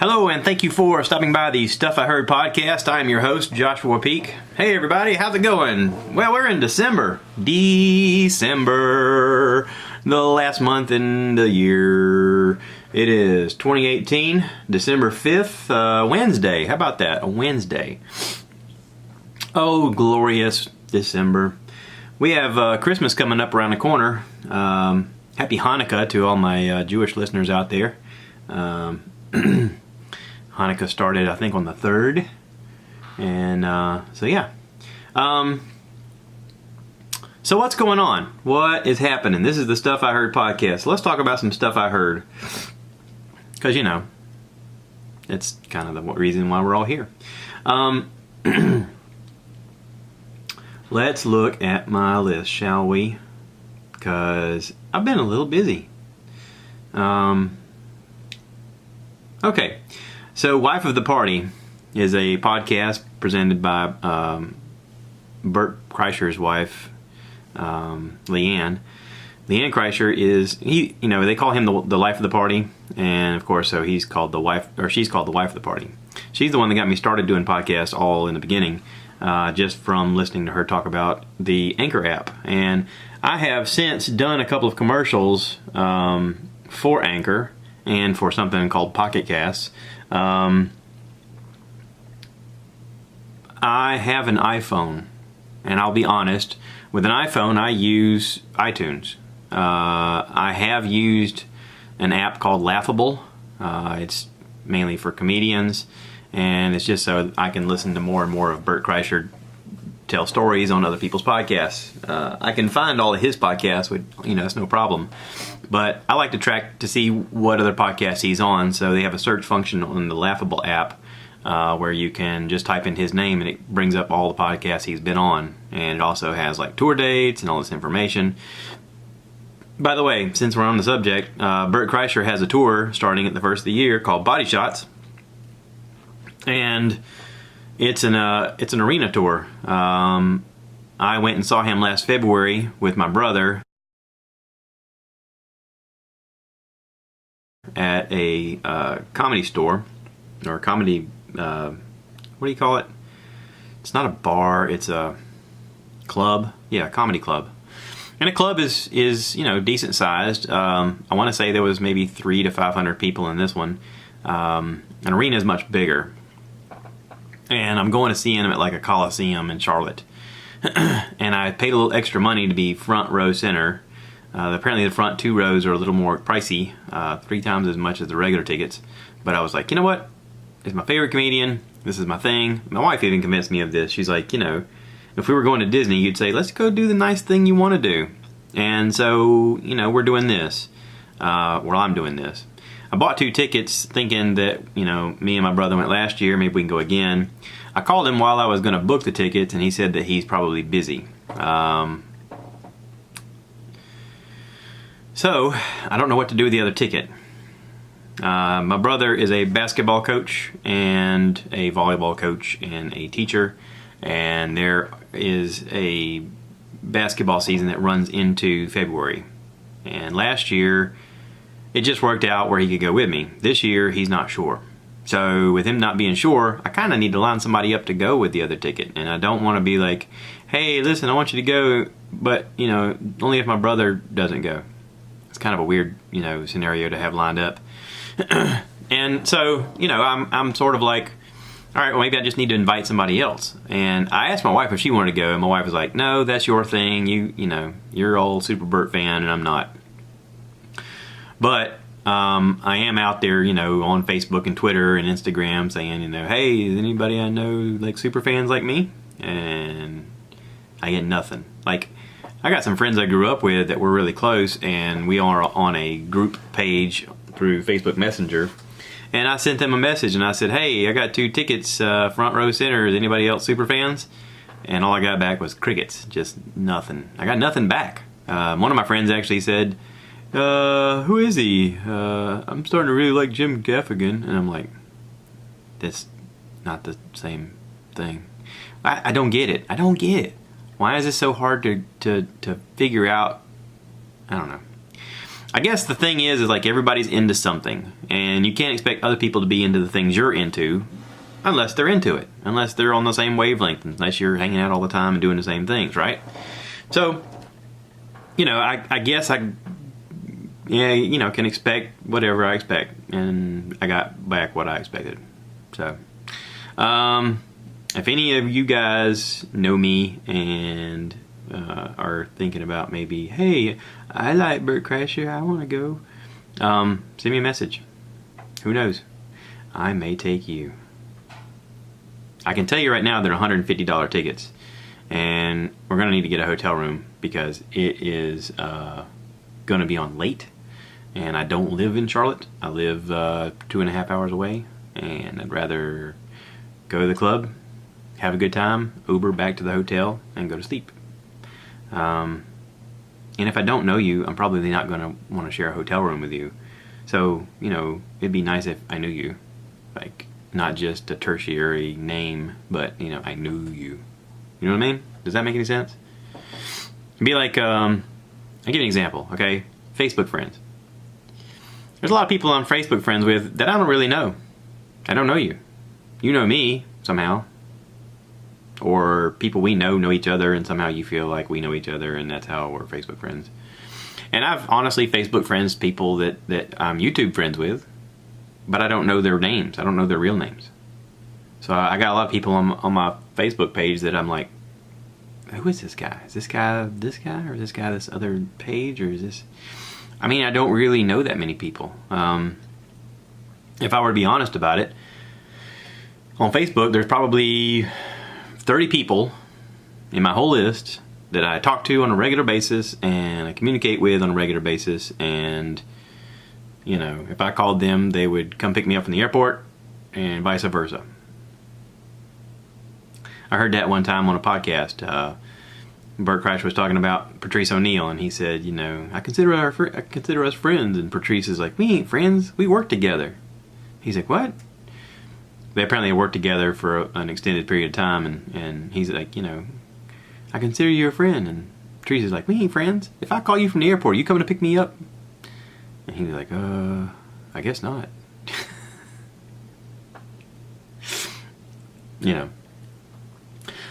Hello, and thank you for stopping by the Stuff I Heard podcast. I am your host, Joshua Peak. Hey, everybody, how's it going? Well, we're in December. December, the last month in the year. It is 2018, December 5th, Wednesday. How about that? A Wednesday. Oh, glorious December. We have Christmas coming up around the corner. Happy Hanukkah to all my Jewish listeners out there. Hanukkah started, I think, on the 3rd. And so, yeah. So what's going on? What is happening? This is the Stuff I Heard podcast. So let's talk about some stuff I heard. Because, you know, it's kind of the reason why we're all here. Let's look at my list, shall we? Because I've been a little busy. Okay. So, Wife of the Party is a podcast presented by Bert Kreischer's wife, Leanne. Leanne Kreischer is they call him the life of the party, and of course, so he's called the wife, or she's called the wife of the party. She's the one that got me started doing podcasts all in the beginning, just from listening to her talk about the Anchor app. And I have since done a couple of commercials for Anchor and for something called Pocket Casts. I have an iPhone, and I'll be honest, with an iPhone I use iTunes. I have used an app called Laughable. It's mainly for comedians, and it's just so I can listen to more and more of Bert Kreischer tell stories on other people's podcasts. I can find all of his podcasts, it's no problem. But I like to track to see what other podcasts he's on, so they have a search function on the Laughable app where you can just type in his name and it brings up all the podcasts he's been on. And it also has like tour dates and all this information. By the way, since we're on the subject, Bert Kreischer has a tour starting at the first of the year called Body Shots. And it's an arena tour. I went and saw him last February with my brother at a comedy store, or comedy, what do you call it? It's not a bar, it's a club. Yeah, comedy club. And a club is decent sized. I want to say there was maybe 300 to 500 people in this one. An arena is much bigger. And I'm going to see him at like a Coliseum in Charlotte. And I paid a little extra money to be front row center. Apparently the front 2 rows are a little more pricey, 3 times as much as the regular tickets. But I was like, you know what? He's my favorite comedian. This is my thing. My wife even convinced me of this. She's like, if we were going to Disney, you'd say, let's go do the nice thing you want to do. And so, we're doing this. I'm doing this. I bought 2 tickets thinking that, me and my brother went last year. Maybe we can go again. I called him while I was going to book the tickets, and he said that he's probably busy. So, I don't know what to do with the other ticket. My brother is a basketball coach and a volleyball coach and a teacher, and there is a basketball season that runs into February. And last year, it just worked out where he could go with me. This year, he's not sure. So, with him not being sure, I kind of need to line somebody up to go with the other ticket. And I don't want to be like, hey, listen, I want you to go, but, only if my brother doesn't go. It's kind of a weird, scenario to have lined up. And so, I'm sort of like, all right, well, maybe I just need to invite somebody else. And I asked my wife if she wanted to go, and my wife was like, no, that's your thing. You're old Super Bert fan, and I'm not. But I am out there, on Facebook and Twitter and Instagram saying, hey, is anybody I know like super fans like me? And I get nothing. Like, I got some friends I grew up with that were really close, and we are on a group page through Facebook Messenger. And I sent them a message, and I said, hey, I got 2 tickets, front row center. Is anybody else super fans? And all I got back was crickets, just nothing. I got nothing back. One of my friends actually said, who is he? I'm starting to really like Jim Gaffigan. And I'm like, that's not the same thing. I don't get it. I don't get it. Why is it so hard to figure out? I don't know. I guess the thing is like everybody's into something, and you can't expect other people to be into the things you're into unless they're into it, unless they're on the same wavelength, unless you're hanging out all the time and doing the same things, right? So, I guess can expect whatever I expect, and I got back what I expected. So, if any of you guys know me and are thinking about maybe, hey, I like Bert Crasher, I want to go, send me a message. Who knows? I may take you. I can tell you right now they're $150 tickets, and we're going to need to get a hotel room because it is going to be on late, and I don't live in Charlotte. I live 2.5 hours away, and I'd rather go to the club, have a good time, Uber back to the hotel, and go to sleep. And if I don't know you, I'm probably not going to want to share a hotel room with you. So, it'd be nice if I knew you. Like, not just a tertiary name, but, I knew you. You know what I mean? Does that make any sense? It'd be like, I'll give you an example, okay? Facebook friends. There's a lot of people I'm Facebook friends with that I don't really know. I don't know you. You know me, somehow. Or people we know each other, and somehow you feel like we know each other, and that's how we're Facebook friends. And I've honestly Facebook friends people that I'm YouTube friends with, but I don't know their names. I don't know their real names. So I got a lot of people on my Facebook page that I'm like, who is this guy? Is this guy, or is this guy this other page, or is this... I mean, I don't really know that many people. If I were to be honest about it, on Facebook, there's probably 30 people in my whole list that I talk to on a regular basis and I communicate with on a regular basis, and if I called them, they would come pick me up from the airport and vice versa. I heard that one time on a podcast. Bert Kreischer was talking about Patrice O'Neill, and he said, I consider us friends, and Patrice is like, we ain't friends, we work together. He's like, what? They apparently worked together for an extended period of time, and he's like, I consider you a friend, and Patrice is like, we ain't friends. If I call you from the airport, are you coming to pick me up? And he's like, I guess not.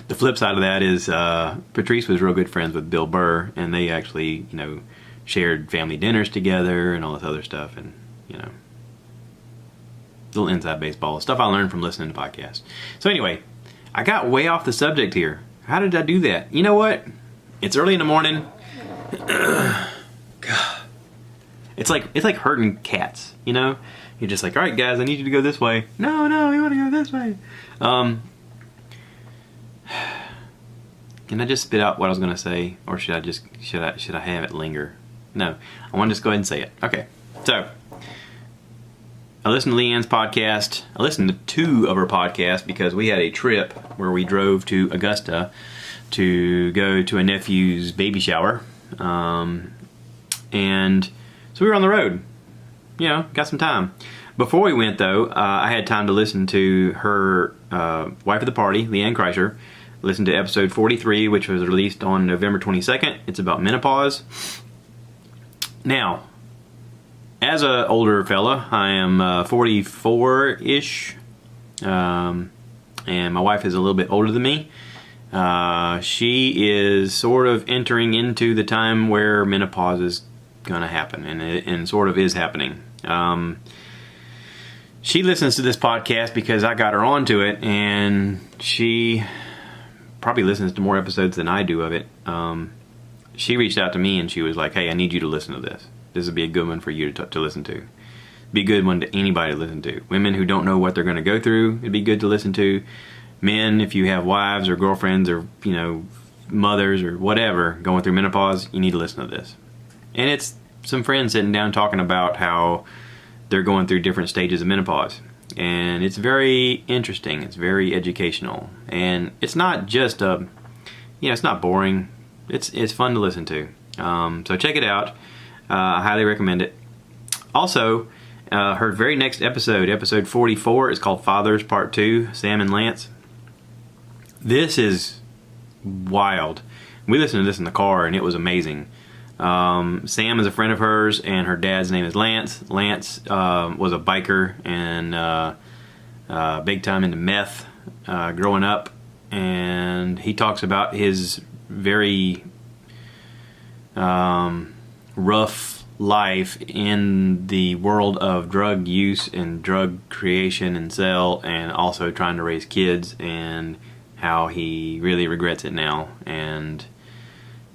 The flip side of that is Patrice was real good friends with Bill Burr, and they actually, shared family dinners together and all this other stuff, and, little inside baseball stuff I learned from listening to podcasts. So anyway, I got way off the subject here. How did I do that? You know what? It's early in the morning. God. It's like herding cats, You're just like, all right, guys, I need you to go this way. No, we want to go this way. Can I just spit out what I was going to say, or should I have it linger? No, I want to just go ahead and say it. Okay, so I listened to Leanne's podcast. I listened to 2 of her podcasts because we had a trip where we drove to Augusta to go to a nephew's baby shower, and so we were on the road. Got some time. Before we went, though, I had time to listen to her wife of the party, Leanne Kreischer. Listen to episode 43, which was released on November 22nd. It's about menopause. Now, as an older fella, I am 44-ish, and my wife is a little bit older than me. She is sort of entering into the time where menopause is going to happen, and sort of is happening. She listens to this podcast because I got her onto it, and she probably listens to more episodes than I do of it. She reached out to me and she was like, hey, I need you to listen to this. This would be a good one for you to listen to. Be a good one to anybody to listen to. Women who don't know what they're going to go through, it'd be good to listen to. Men, if you have wives or girlfriends or, mothers or whatever going through menopause, you need to listen to this. And it's some friends sitting down talking about how they're going through different stages of menopause. And it's very interesting. It's very educational. And it's not just it's not boring. It's fun to listen to. So check it out. I highly recommend it. Also, her very next episode 44, is called Fathers Part 2, Sam and Lance. This is wild. We listened to this in the car and it was amazing. Sam is a friend of hers, and her dad's name is Lance. Lance was a biker and big time into meth growing up, and he talks about his very rough life in the world of drug use and drug creation and sale, and also trying to raise kids, and how he really regrets it now. And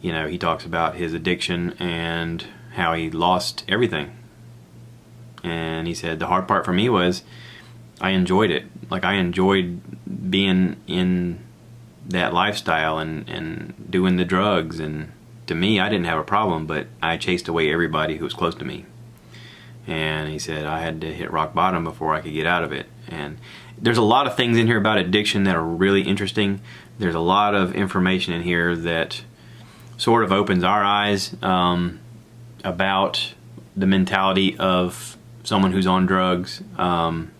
you know, he talks about his addiction and how he lost everything. And he said the hard part for me was I enjoyed it. Like, I enjoyed being in that lifestyle and doing the drugs, and to me, I didn't have a problem, but I chased away everybody who was close to me. And he said I had to hit rock bottom before I could get out of it. And there's a lot of things in here about addiction that are really interesting. There's a lot of information in here that sort of opens our eyes about the mentality of someone who's on drugs, and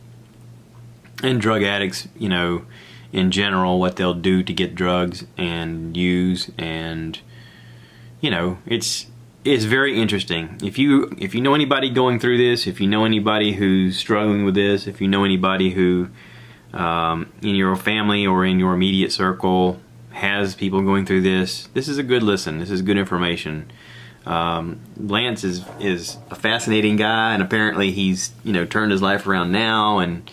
drug addicts, you know, in general, what they'll do to get drugs and use. And you know, it's very interesting. If you know anybody going through this, if you know anybody who's struggling with this, if you know anybody who in your family or in your immediate circle has people going through this is a good listen. This is good information. Lance is a fascinating guy, and apparently he's, you know, turned his life around now, and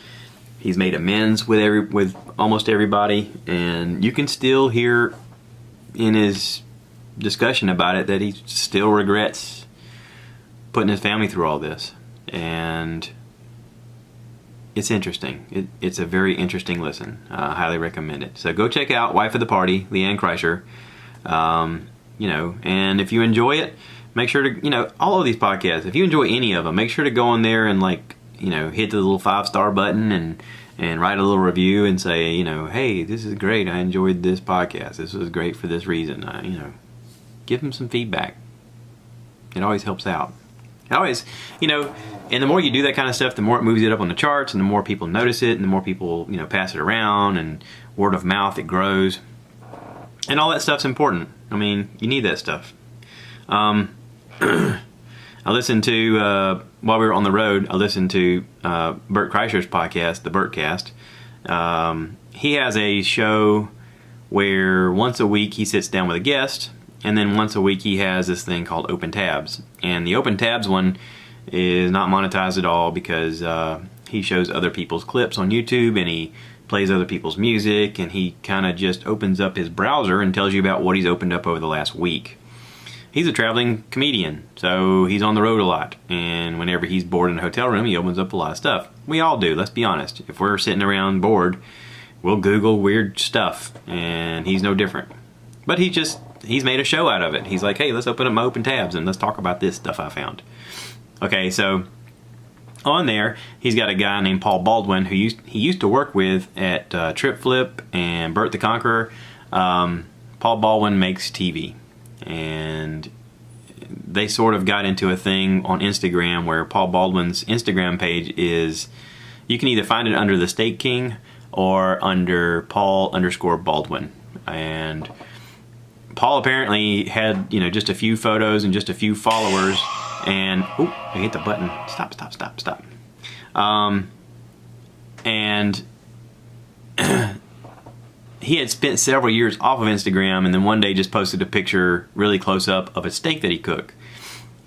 he's made amends with almost everybody. And you can still hear in his discussion about it that he still regrets putting his family through all this. And it's interesting. It's a very interesting listen. I highly recommend it. So go check out Wife of the Party, Leanne Kreischer. You know, and if you enjoy it, make sure to, you know, all of these podcasts, if you enjoy any of them, make sure to go on there and, like, you know, hit the little 5-star button and write a little review and say, you know, hey, this is great. I enjoyed this podcast. This was great for this reason. You know, give them some feedback. It always helps out. Always, you know, and the more you do that kind of stuff, the more it moves it up on the charts, and the more people notice it, and the more people, you know, pass it around, and word of mouth, it grows. And all that stuff's important. I mean, you need that stuff. I listened to, while we were on the road, I listened to Bert Kreischer's podcast, the Bertcast. He has a show where once a week he sits down with a guest, and then once a week he has this thing called Open Tabs. And the Open Tabs one is not monetized at all, because he shows other people's clips on YouTube, and he plays other people's music, and he kind of just opens up his browser and tells you about what he's opened up over the last week. He's a traveling comedian, so he's on the road a lot, and whenever he's bored in a hotel room, he opens up a lot of stuff. We all do, let's be honest. If we're sitting around bored, we'll Google weird stuff, and he's no different. But he's made a show out of it. He's like, hey, let's open up my Open Tabs and let's talk about this stuff I found. Okay, so on there, he's got a guy named Paul Baldwin who he used to work with at Trip Flip and Bert the Conqueror. Paul Baldwin makes TV, and they sort of got into a thing on Instagram where Paul Baldwin's Instagram page is, you can either find it under the Steak King or under Paul_Baldwin. And Paul apparently had, you know, just a few photos and just a few followers, and I hit the button. Stop. And he had spent several years off of Instagram, and then one day just posted a picture really close up of a steak that he cooked.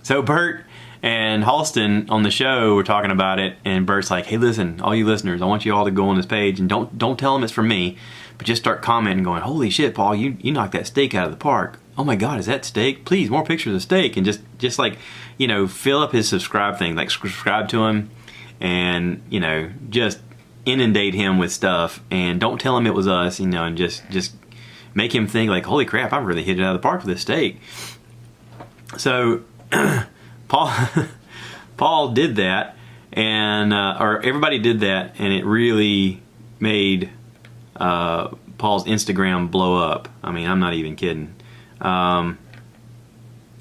So Bert and Halston on the show were talking about it, and Bert's like, hey, listen, all you listeners, I want you all to go on this page, and don't tell them it's from me, but just start commenting, going, holy shit, Paul, you knocked that steak out of the park. Oh my God, is that steak? Please, more pictures of steak. And just like, you know, fill up his subscribe thing, like subscribe to him, and, you know, just inundate him with stuff, and don't tell him it was us, you know, and just make him think like, holy crap, I've really hit it out of the park with this steak. So Paul did that, and or everybody did that, and it really made Paul's Instagram blow up. I mean, I'm not even kidding. I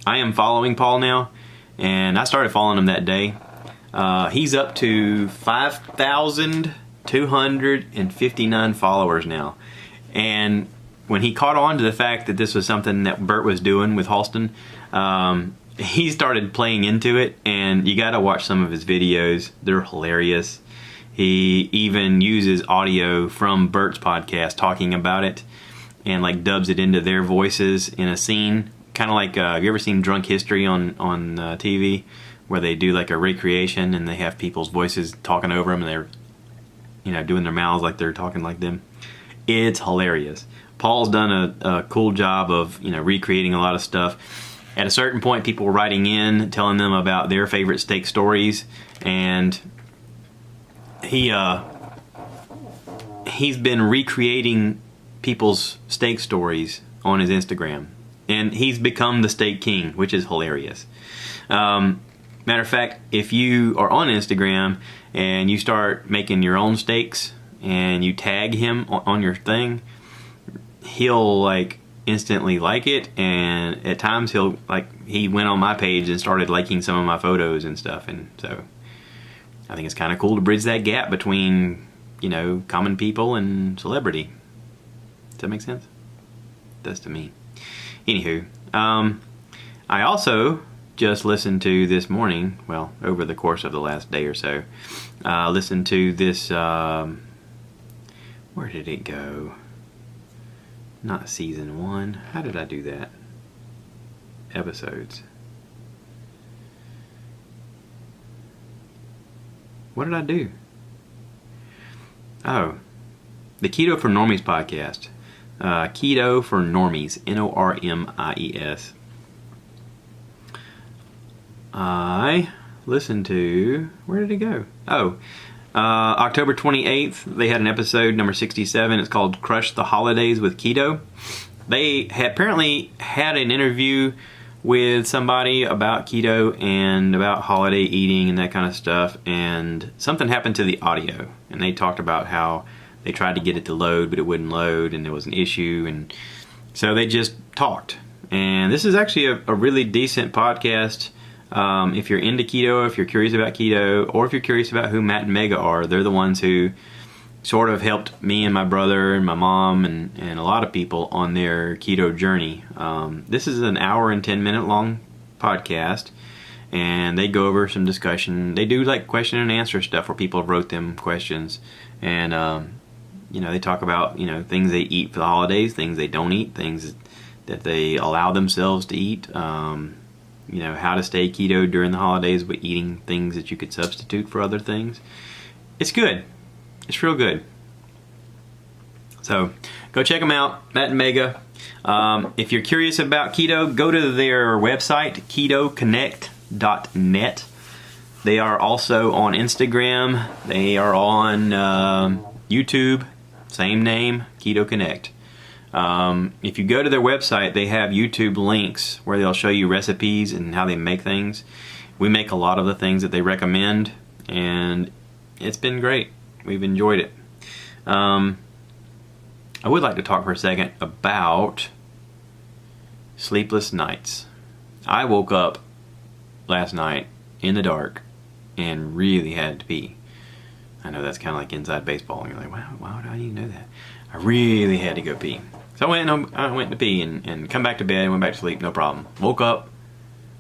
am following Paul now, and I started following him that day. He's up to 5,259 followers now, and when he caught on to the fact that this was something that Bert was doing with Halston, he started playing into it, and you got to watch some of his videos. They're hilarious. He even uses audio from Bert's podcast talking about it, and like dubs it into their voices in a scene, kind of like have you ever seen Drunk History on TV, where they do like a recreation and they have people's voices talking over them, and they're, you know, doing their mouths like they're talking like them. It's hilarious. Paul's done a cool job of, you know, recreating a lot of stuff. At a certain point, people were writing in, telling them about their favorite steak stories, and he's been recreating people's steak stories on his Instagram, and he's become the steak king, which is hilarious. Matter of fact, if you are on Instagram and you start making your own steaks and you tag him on your thing, he'll like instantly like it, and at times he went on my page and started liking some of my photos and stuff, and so I think it's kind of cool to bridge that gap between, you know, common people and celebrity. Does that make sense? It does to me. Anywho, I also just listened to this morning, well, over the course of the last day or so, listened to this, where did it go? Not season 1. How did I do that? Episodes. What did I do? Oh, the Keto for Normies podcast. Keto for Normies. Normies. I listened to... Where did it go? Oh, October 28th, they had an episode, number 67. It's called Crush the Holidays with Keto. They had apparently had an interview with somebody about keto and about holiday eating and that kind of stuff, and something happened to the audio, and they talked about how they tried to get it to load, but it wouldn't load, and there was an issue, and so they just talked. And this is actually a really decent podcast. If you're into keto, if you're curious about keto, or if you're curious about who Matt and Mega are, they're the ones who sort of helped me and my brother and my mom and a lot of people on their keto journey. This is an hour and 10-minute long podcast, and they go over some discussion. They do like question and answer stuff where people wrote them questions, and you know, they talk about, you know, things they eat for the holidays, things they don't eat, things that they allow themselves to eat. You know, how to stay keto during the holidays but eating things that you could substitute for other things. It's good. It's real good. So go check them out, Matt and Mega. If you're curious about keto, go to their website, ketoconnect.net. They are also on Instagram. They are on YouTube. Same name, Keto Connect. If you go to their website, they have YouTube links where they'll show you recipes and how they make things. We make a lot of the things that they recommend, and it's been great. We've enjoyed it. I would like to talk for a second about sleepless nights. I woke up last night in the dark and really had to pee. I know that's kind of like inside baseball, and you're like, wow, why would I even know that? I really had to go pee. So I went to pee and come back to bed and went back to sleep, no problem. Woke up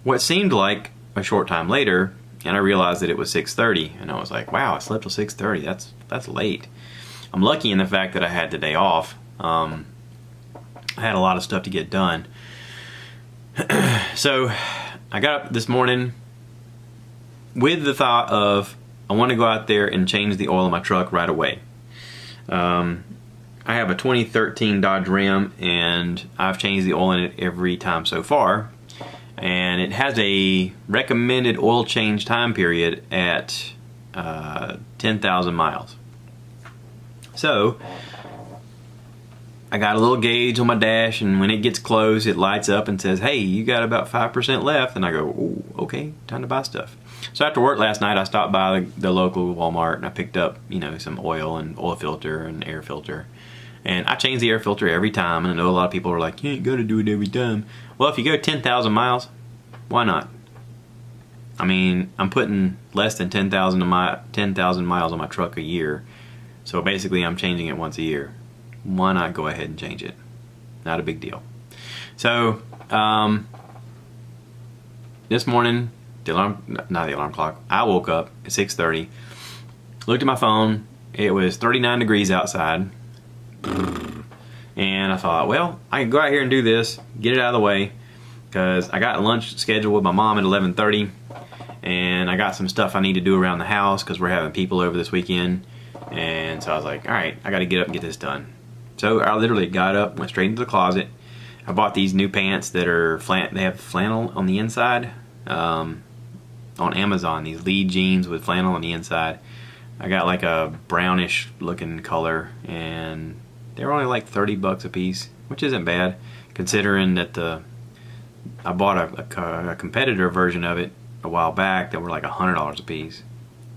what seemed like a short time later, and I realized that it was 6:30, and I was like, wow, I slept till 6:30. That's late. I'm lucky in the fact that I had the day off. I had a lot of stuff to get done. So I got up this morning with the thought of, I want to go out there and change the oil in my truck right away. I have a 2013 Dodge Ram, and I've changed the oil in it every time so far, and it has a recommended oil change time period at 10,000 miles. So I got a little gauge on my dash, and when it gets close, it lights up and says, hey, you got about 5% left, and I go, ooh, okay, time to buy stuff. So after work last night, I stopped by the local Walmart, and I picked up, you know, some oil and oil filter and air filter. And I change the air filter every time, and I know a lot of people are like, you ain't got to do it every time. Well, if you go 10,000 miles, why not? I mean, I'm putting less than 10,000 miles on my truck a year, so basically I'm changing it once a year. Why not go ahead and change it? not a big deal. So this morning, not the alarm clock, I woke up at 6:30, looked at my phone, it was 39 degrees outside, and I thought, well, I can go out here and do this, get it out of the way, because I got lunch scheduled with my mom at 11:30, and I got some stuff I need to do around the house because we're having people over this weekend. And so I was like, all right, I got to get up and get this done. So I literally got up, went straight into the closet. I bought these new pants that are they have flannel on the inside, on Amazon, these lead jeans with flannel on the inside. I got like a brownish looking color, and they were only like 30 bucks a piece, which isn't bad considering that I bought a competitor version of it a while back that were like $100 a piece.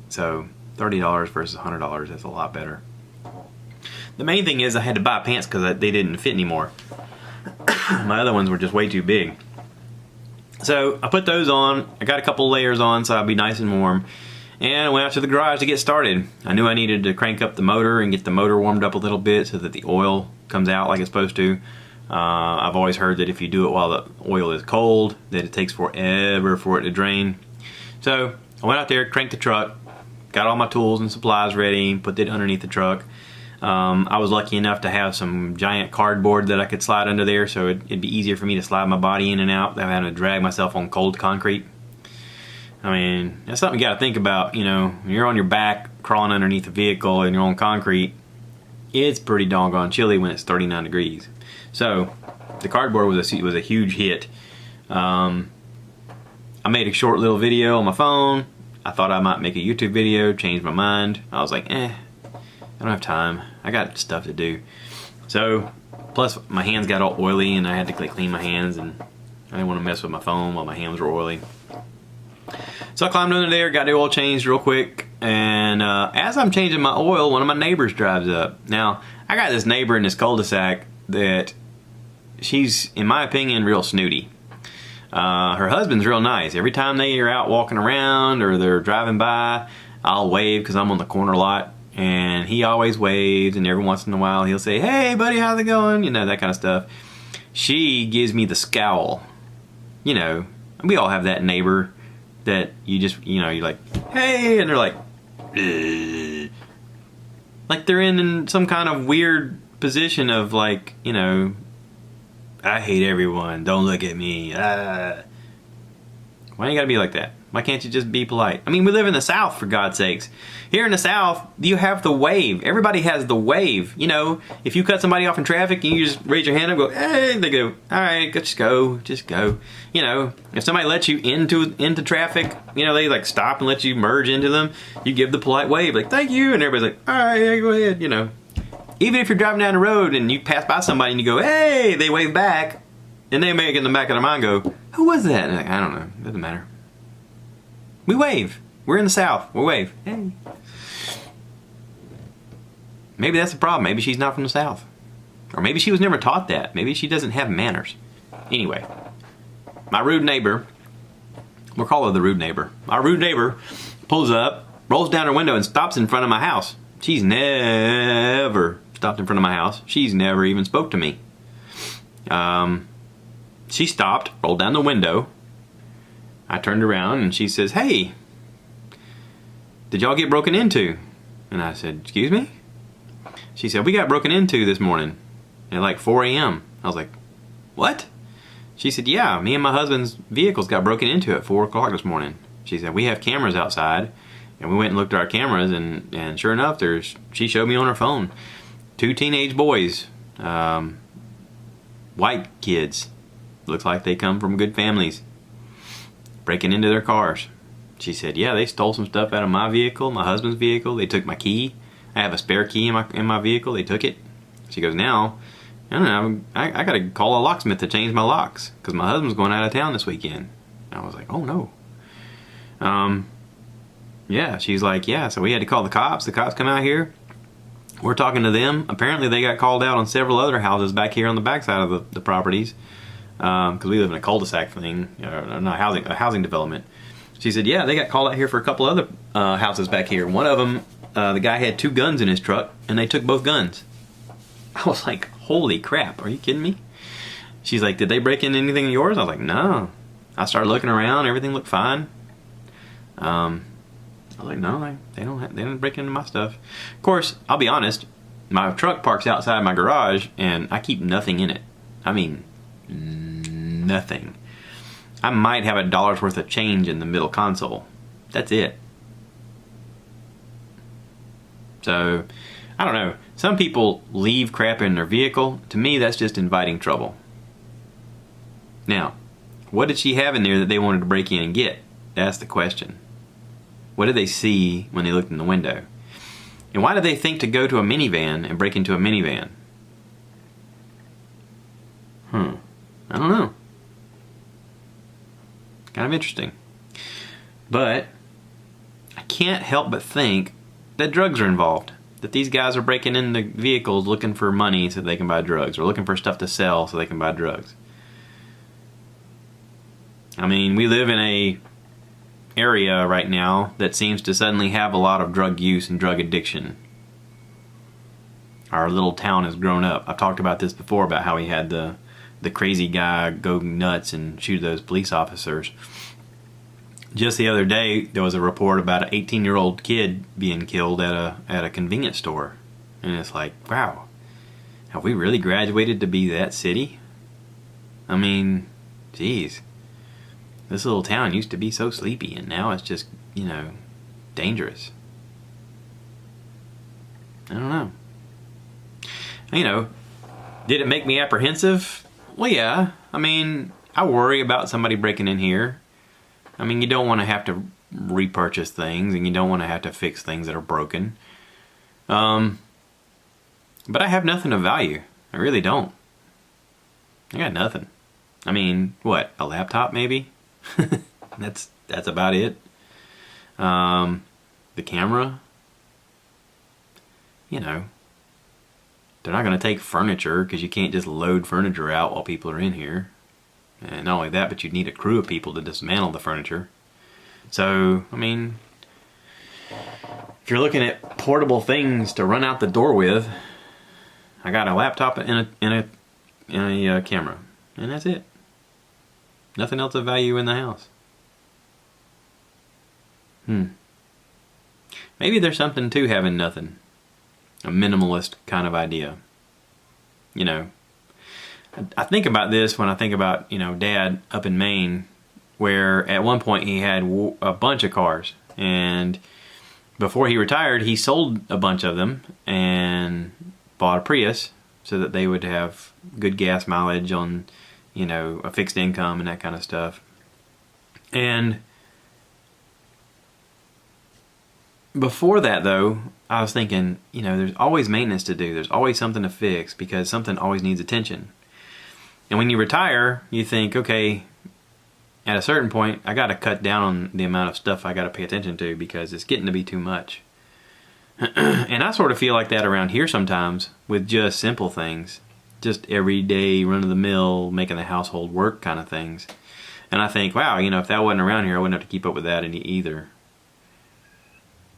So $30 versus $100, that's a lot better. The main thing is I had to buy pants because they didn't fit anymore. My other ones were just way too big. So I put those on. I got a couple layers on so I'd be nice and warm. And I went out to the garage to get started. I knew I needed to crank up the motor and get the motor warmed up a little bit so that the oil comes out like it's supposed to. I've always heard that if you do it while the oil is cold, that it takes forever for it to drain. So I went out there, cranked the truck, got all my tools and supplies ready, put it underneath the truck. I was lucky enough to have some giant cardboard that I could slide under there, so it'd be easier for me to slide my body in and out than having to drag myself on cold concrete. I mean, that's something you got to think about. You know, when you're on your back crawling underneath a vehicle and you're on concrete, it's pretty doggone chilly when it's 39 degrees. So the cardboard was a huge hit. I made a short little video on my phone. I thought I might make a YouTube video, changed my mind. I was like, I don't have time. I got stuff to do. So, plus my hands got all oily and I had to clean my hands, and I didn't want to mess with my phone while my hands were oily. So I climbed under there, got the oil changed real quick, and as I'm changing my oil, one of my neighbors drives up. Now, I got this neighbor in this cul-de-sac that she's, in my opinion, real snooty. Her husband's real nice. Every time they are out walking around or they're driving by, I'll wave because I'm on the corner lot, and he always waves, and every once in a while he'll say, "Hey buddy, how's it going?" You know, that kind of stuff. She gives me the scowl. You know, we all have that neighbor that you just, you know, you're like, "Hey," and they're like, "Ugh." Like they're in some kind of weird position of like, you know, I hate everyone, don't look at me. Why you gotta be like that? Why can't you just be polite? I mean, we live in the South, for God's sakes. Here in the South, you have the wave. Everybody has the wave. You know, if you cut somebody off in traffic and you just raise your hand and go, "Hey," they go, "All right, just go." You know, if somebody lets you into traffic, you know, they like stop and let you merge into them, you give the polite wave, like, "Thank you," and everybody's like, "All right, yeah, go ahead," you know. Even if you're driving down the road and you pass by somebody and you go, "Hey," they wave back, and they may get in the back of their mind go, "Who was that?" And like, I don't know, doesn't matter. We wave. We're in the South. We wave. Hey. Maybe that's the problem. Maybe she's not from the South. Or maybe she was never taught that. Maybe she doesn't have manners. Anyway, my rude neighbor, we'll call her the rude neighbor. Our rude neighbor pulls up, rolls down her window, and stops in front of my house. She's never stopped in front of my house. She's never even spoke to me. She stopped, rolled down the window. I turned around and she says, "Hey, did y'all get broken into?" And I said, "Excuse me?" She said, "We got broken into this morning at like 4 a.m. I was like, "What?" She said, "Yeah, me and my husband's vehicles got broken into at 4 o'clock this morning." She said, "We have cameras outside." And we went and looked at our cameras, and sure enough, she showed me on her phone 2 teenage boys, white kids, looks like they come from good families, breaking into their cars. She said, "Yeah, they stole some stuff out of my vehicle, my husband's vehicle. They took my key. I have a spare key in my vehicle. They took it." She goes, "Now, I don't know, I got to call a locksmith to change my locks because my husband's going out of town this weekend." And I was like, "Oh no." Yeah, she's like, "Yeah, so we had to call the cops. The cops come out here. We're talking to them. Apparently they got called out on several other houses back here on the backside of the properties. Because we live in a cul-de-sac thing, not a housing development." She said, "Yeah, they got called out here for a couple other houses back here. One of them, the guy had 2 guns in his truck, and they took both guns." I was like, holy crap, are you kidding me? She's like, did they break in anything of yours? I was like, no. I started looking around, everything looked fine. I was like, no, they didn't break into my stuff. Of course, I'll be honest, my truck parks outside my garage and I keep nothing in it. I mean, nothing. I might have $1 worth of change in the middle console. That's it. So, I don't know. Some people leave crap in their vehicle. To me, that's just inviting trouble. Now, what did she have in there that they wanted to break in and get? That's the question. What did they see when they looked in the window? And why did they think to go to a minivan and break into a minivan? I don't know. Kind of interesting. But I can't help but think that drugs are involved. That these guys are breaking into vehicles looking for money so they can buy drugs, or looking for stuff to sell so they can buy drugs. I mean, we live in a area right now that seems to suddenly have a lot of drug use and drug addiction. Our little town has grown up. I've talked about this before, about how we had the crazy guy go nuts and shoot those police officers. Just the other day, there was a report about an 18-year-old kid being killed at a convenience store. And it's like, wow, have we really graduated to be that city? I mean, geez. This little town used to be so sleepy, and now it's just, you know, dangerous. I don't know. You know, did it make me apprehensive? Well, yeah. I mean, I worry about somebody breaking in here. I mean, you don't want to have to repurchase things, and you don't want to have to fix things that are broken. But I have nothing of value. I really don't. I got nothing. I mean, what? A laptop, maybe? That's about it. The camera. You know. They're not going to take furniture, because you can't just load furniture out while people are in here. And not only that, but you'd need a crew of people to dismantle the furniture. So, I mean, if you're looking at portable things to run out the door with, I got a laptop and a camera. And that's it. Nothing else of value in the house. Maybe there's something to having nothing. A minimalist kind of idea. You know, I think about this when I think about, you know, Dad up in Maine, where at one point he had a bunch of cars, and before he retired he sold a bunch of them and bought a Prius so that they would have good gas mileage on, you know, a fixed income and that kind of stuff. And before that, though, I was thinking, you know, there's always maintenance to do. There's always something to fix, because something always needs attention. And when you retire, you think, okay, at a certain point, I got to cut down on the amount of stuff I got to pay attention to, because it's getting to be too much. And I sort of feel like that around here sometimes with just simple things. Just everyday, run-of-the-mill, making the household work kind of things. And I think, wow, you know, if that wasn't around here, I wouldn't have to keep up with that either.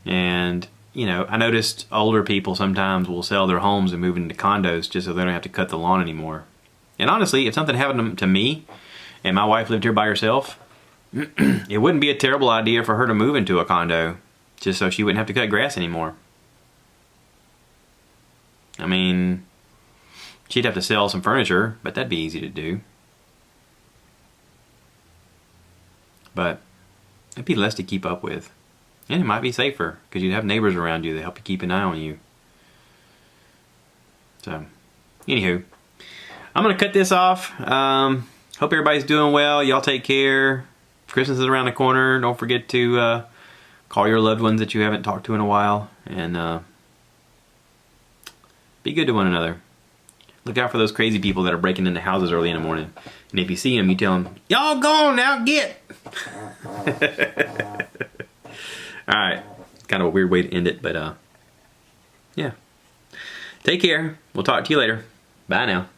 And, you know, I noticed older people sometimes will sell their homes and move into condos just so they don't have to cut the lawn anymore. And honestly, if something happened to me and my wife lived here by herself, it wouldn't be a terrible idea for her to move into a condo just so she wouldn't have to cut grass anymore. I mean, she'd have to sell some furniture, but that'd be easy to do. But it'd be less to keep up with. And it might be safer, because you'd have neighbors around you that help you keep an eye on you. So, anywho, I'm going to cut this off. Hope everybody's doing well. Y'all take care. Christmas is around the corner. Don't forget to call your loved ones that you haven't talked to in a while. And be good to one another. Look out for those crazy people that are breaking into houses early in the morning. And if you see them, you tell them, y'all gone now, get! Alright, kind of a weird way to end it, but yeah. Take care. We'll talk to you later. Bye now.